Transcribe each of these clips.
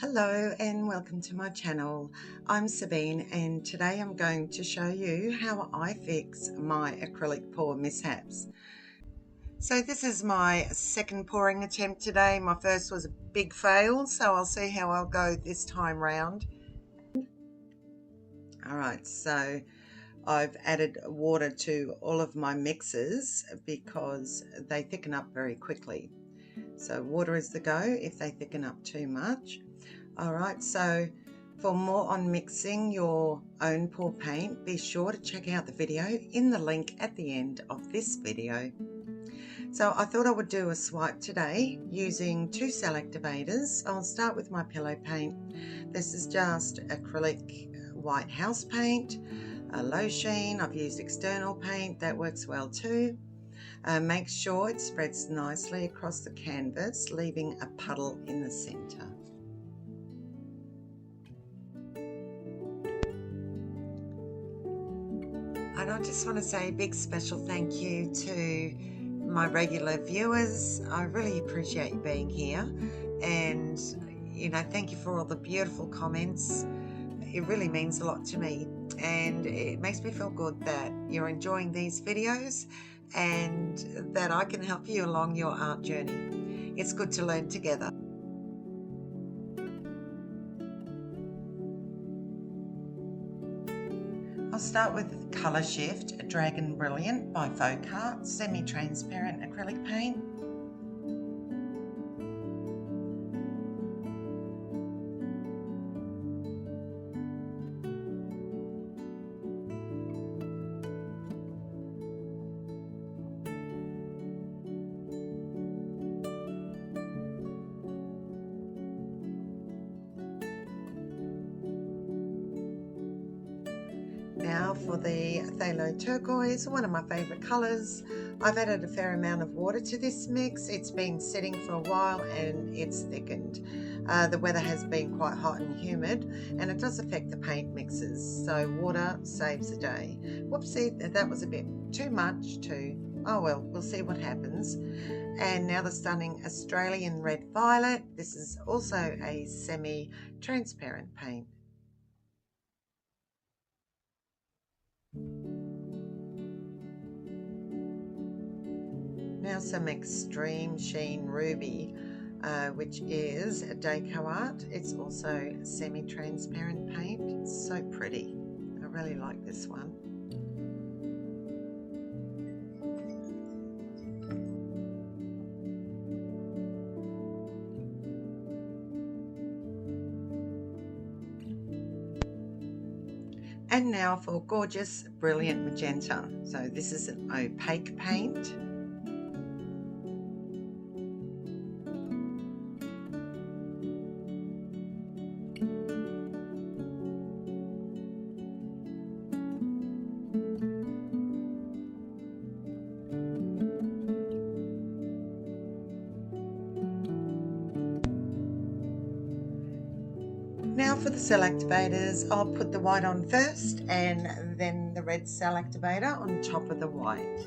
Hello and welcome to my channel. I'm Sabine and today I'm going to show you how I fix my acrylic pour mishaps. So this is my second pouring attempt today. My first was a big fail, so I'll see how I'll go this time round. Alright, so I've added water to all of my mixes because they thicken up very quickly. So water is the go if they thicken up too much. Alright, so for more on mixing your own pour paint, be sure to check out the video in the link at the end of this video. So I thought I would do a swipe today using two cell activators. I'll start with my pillow paint. This is just acrylic white house paint, a low sheen. I've used external paint, that works well too. Make sure it spreads nicely across the canvas, leaving a puddle in the center. And I just want to say a big special thank you to my regular viewers. I really appreciate you being here, and thank you for all the beautiful comments. It really means a lot to me, and it makes me feel good that you're enjoying these videos and that I can help you along your art journey. It's good to learn together. I'll start with Colour Shift Dragon Brilliant by FolkArt semi-transparent acrylic paint. Now for the Phthalo Turquoise, one of my favourite colours. I've added a fair amount of water to this mix. It's been sitting for a while and it's thickened. The weather has been quite hot and humid, and it does affect the paint mixes, so water saves the day. Whoopsie, that was a bit too much too. Oh well, we'll see what happens. And now the stunning Australian Red Violet. This is also a semi-transparent paint. Now some Extreme Sheen Ruby, which is a DecoArt. It's also semi-transparent paint. It's so pretty. I really like this one. And now for gorgeous brilliant magenta. So this is an opaque paint. Now for the cell activators, I'll put the white on first and then the red cell activator on top of the white.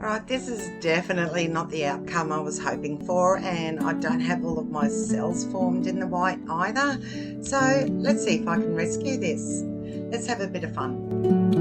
Alright, this is definitely not the outcome I was hoping for, and I don't have all of my cells formed in the white either. So let's see if I can rescue this. Let's have a bit of fun.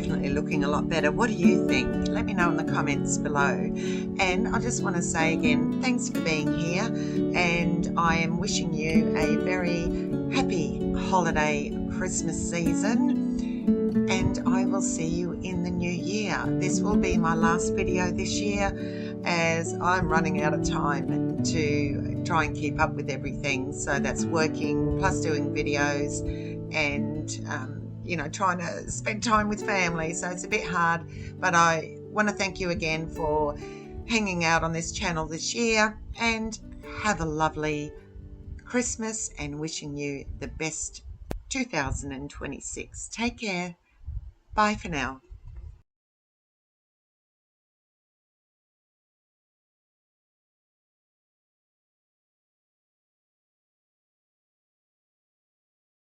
definitely looking a lot better. What do you think? Let me know in the comments below. And I just want to say again, thanks for being here, and I am wishing you a very happy holiday Christmas season, and I will see you in the new year. This will be my last video this year, as I'm running out of time to try and keep up with everything. So that's working plus doing videos and you know, trying to spend time with family. So it's a bit hard, but I want to thank you again for hanging out on this channel this year, and have a lovely Christmas, and wishing you the best 2026. Take care. Bye for now.